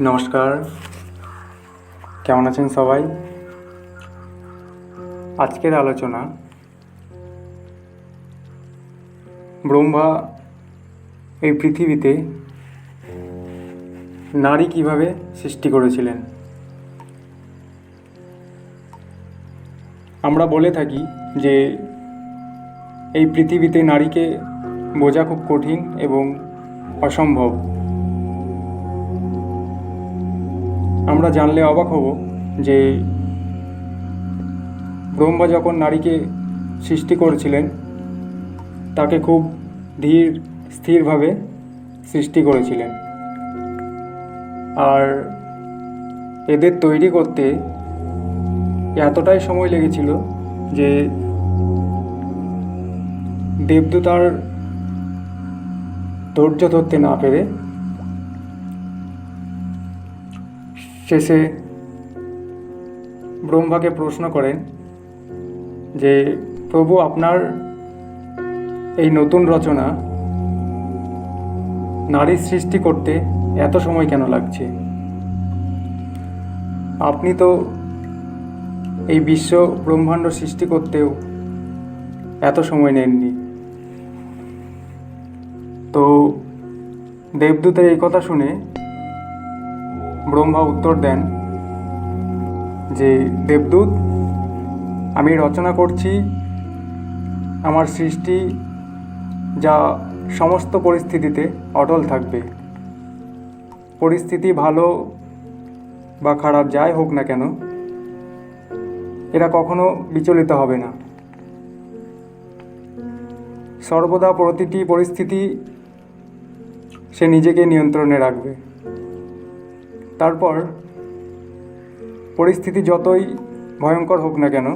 নমস্কার, কেমন আছেন সবাই? আজকের আলোচনা ব্রহ্মা এই পৃথিবীতে নারী কিভাবে সৃষ্টি করেছিলেন। আমরা বলে থাকি যে এই পৃথিবীতে নারীকে বোঝা খুব কঠিন এবং অসম্ভব। আমরা জানলে অবাক হব যে ব্রহ্মা যখন নারীকে সৃষ্টি করেছিলেন তাকে খুব ধীর স্থিরভাবে সৃষ্টি করেছিলেন, আর এদের তৈরি করতে এতটাই সময় লেগেছিল যে দেবদূত আর ধৈর্য ধরতে না পেরে শেষে ব্রহ্মাকে প্রশ্ন করেন যে প্রভু, আপনার এই নতুন রচনা নারীর সৃষ্টি করতে এত সময় কেন লাগছে? আপনি তো এই বিশ্ব ব্রহ্মাণ্ড সৃষ্টি করতেও এত সময় নেননি। তো দেবদূতের এই কথা শুনে ব্রহ্মা উত্তর দেন যে দেবদূত, আমি রচনা করছি আমার সৃষ্টি যা সমস্ত পরিস্থিতিতে অটল থাকবে। পরিস্থিতি ভালো বা খারাপ যাই হোক না কেন, এরা কখনো বিচলিত হবে না। সর্বদা প্রতিটি পরিস্থিতি সে নিজেকে নিয়ন্ত্রণে রাখবে। তারপর পরিস্থিতি যতই ভয়ঙ্কর হোক না কেন,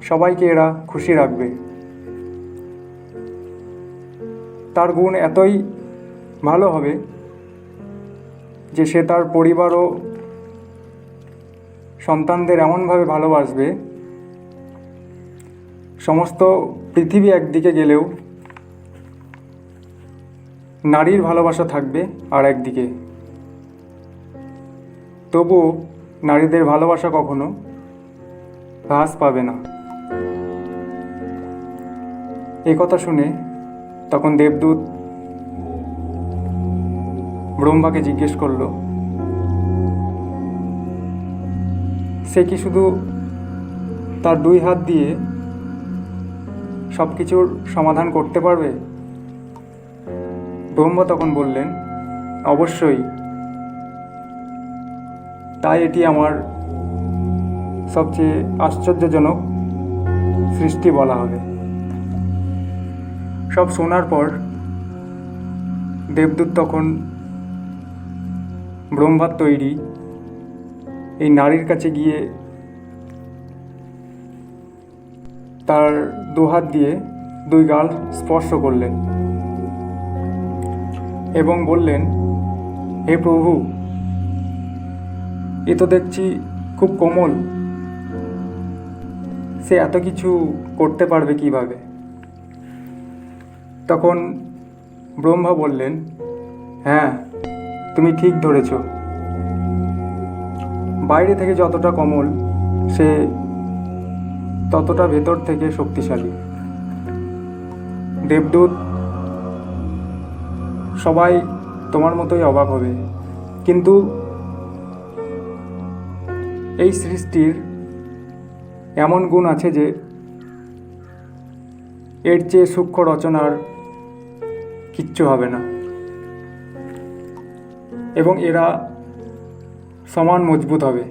সবাইকে এরা খুশি রাখবে। তার গুণ এতই ভালো হবে যে সে তার পরিবার ও সন্তানদের এমনভাবে ভালোবাসবে, সমস্ত পৃথিবী একদিকে গেলেও নারীর ভালোবাসা থাকবে আর একদিকে। তবুও নারীদের ভালোবাসা কখনো হ্রাস পাবে না। এই কথা শুনে তখন দেবদূত ব্রহ্মাকে জিজ্ঞেস করল, সে কি শুধু তার দুই হাত দিয়ে সব কিছুর সমাধান করতে পারবে? ব্রহ্মা তখন বললেন, অবশ্যই, তাই এটি আমার সবচেয়ে আশ্চর্যজনক সৃষ্টি বলা হবে। সব শোনার পর দেবদূত তখন ব্রহ্মার তৈরি এই নারীর কাছে গিয়ে তার দুহাত দিয়ে দুই গাল স্পর্শ করলেন এবং বললেন, হে প্রভু, এ তো দেখছি খুব কোমল, সে এত কিছু করতে পারবে কিভাবে? তখন ব্রহ্মা বললেন, হ্যাঁ, তুমি ঠিক ধরেছ। বাইরে থেকে যতটা কোমল, সে ততটা ভেতর থেকে শক্তিশালী। দেবদূত, সবাই তোমার মতোই অবাক হবে, কিন্তু এই সৃষ্টির এমন গুণ আছে যে এর চেয়ে সূক্ষ্ম রচনার কিচ্ছু হবে না, এবং এরা সমান মজবুত হবে।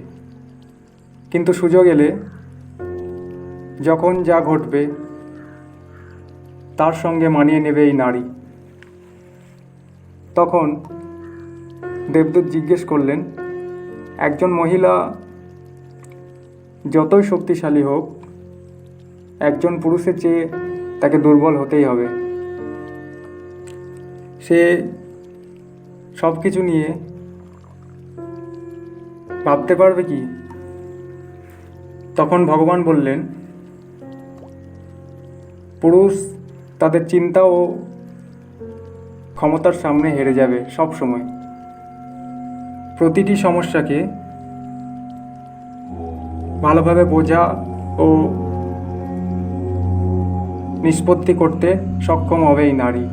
কিন্তু সুযোগ এলে যখন যা ঘটবে তার সঙ্গে মানিয়ে নেবে এই নারী। তখন দেবদূত জিজ্ঞেস করলেন, একজন মহিলা যতই শক্তিশালী হোক, একজন পুরুষের চেয়ে তাকে দুর্বল হতেই হবে। সে সব কিছু নিয়ে ভাবতে পারবে কি? তখন ভগবান বললেন, পুরুষ তাদের চিন্তা ও ক্ষমতার সামনে হেরে যাবে সব সময়। প্রতিটি সমস্যাকে ভালোভাবে বোঝা ও নিষ্পত্তি করতে সক্ষম হবে এই নারী।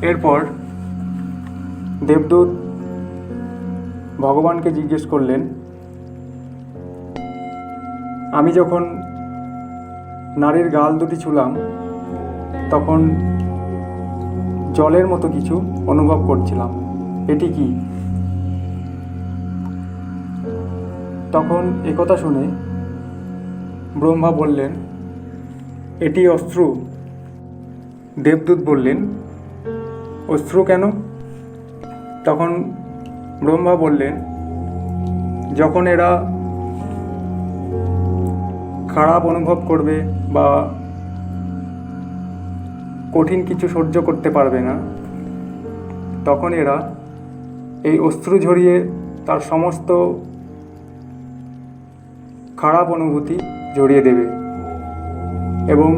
এরপর দেবদূত ভগবানকে জিজ্ঞেস করলেন, আমি যখন নারীর গাল দুটি ছুলাম তখন জলের মতো কিছু অনুভব করছিলাম, এটি কি? তখন একথা শুনে ব্রহ্মা বললেন, এটি অশ্রু। দেবদূত বললেন, অশ্রু কেন? তখন ব্রহ্মা বললেন, যখন এরা খারাপ অনুভব করবে বা কঠিন কিছু সহ্য করতে পারবে না, তখন এরা এই অশ্রু ঝরিয়ে তার সমস্ত খারাপ অনুভূতি জড়িয়ে দেবে এবং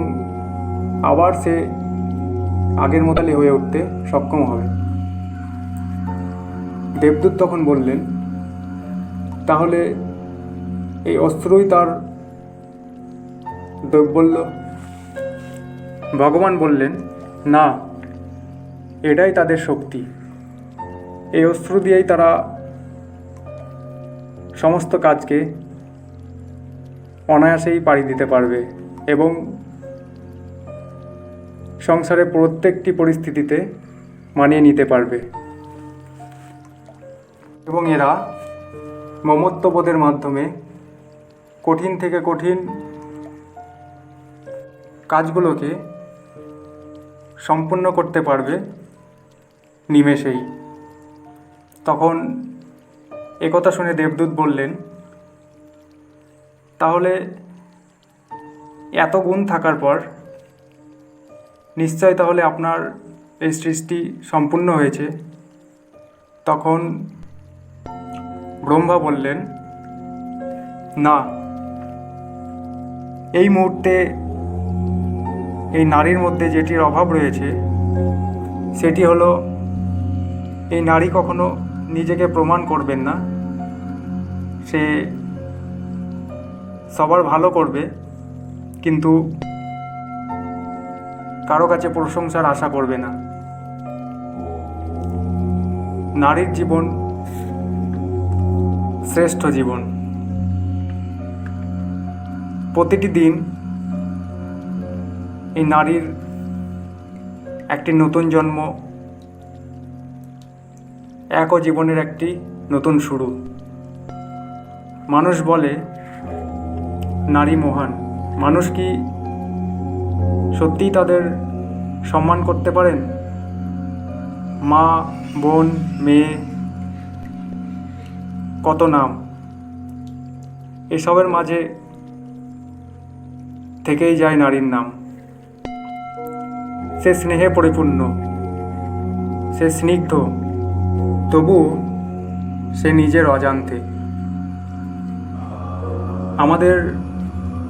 আবার সে আগের মতালি হয়ে উঠতে সক্ষম হবে। দেবদূত তখন বললেন, তাহলে এই অস্ত্রই তার দৌর্বল্য? ভগবান বললেন, না, এটাই তাদের শক্তি। এই অস্ত্র দিয়েই তারা সমস্ত কাজকে অনায়াসেই পাড়ি দিতে পারবে এবং সংসারে প্রত্যেকটি পরিস্থিতিতে মানিয়ে নিতে পারবে এবং এরা মমত্ববোধের মাধ্যমে কঠিন থেকে কঠিন কাজগুলোকে সম্পূর্ণ করতে পারবে নিমেষেই। তখন একথা শুনে দেবদূত বললেন, তাহলে এত গুণ থাকার পর নিশ্চয় তাহলে আপনার এই সৃষ্টি সম্পূর্ণ হয়েছে। তখন ব্রহ্মা বললেন, না, এই মুহূর্তে এই নারীর মধ্যে যেটির অভাব রয়েছে সেটি হলো, এই নারী কখনো নিজেকে প্রমাণ করবেন না। সে সবার ভালো করবে কিন্তু কারো কাছে প্রশংসার আশা করবে না। নারীর জীবন শ্রেষ্ঠ জীবন। প্রতিটি দিন এই নারীর একটি নতুন জন্ম, একও জীবনের একটি নতুন শুরু। মানুষ বলে নারী মহান। মানুষ কি সত্যিই তাদের সম্মান করতে পারেন? মা, বোন, মেয়ে, কত নাম, এসবের মাঝে থেকেই যায় নারীর নাম। সে স্নেহে পরিপূর্ণ, সে স্নিগ্ধ, তবু সে নিজের অজান্তে। আমাদের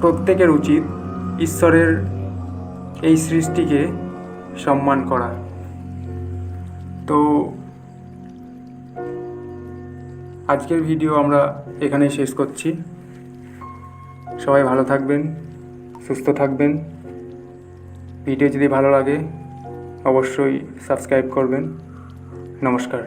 প্রত্যেকের উচিত ঈশ্বরের এই সৃষ্টিকে সম্মান করা। তো আজকের ভিডিও আমরা এখানেই শেষ করছি। সবাই ভালো থাকবেন, সুস্থ থাকবেন। ভিডিও যদি ভালো লাগে অবশ্যই সাবস্ক্রাইব করবেন। নমস্কার।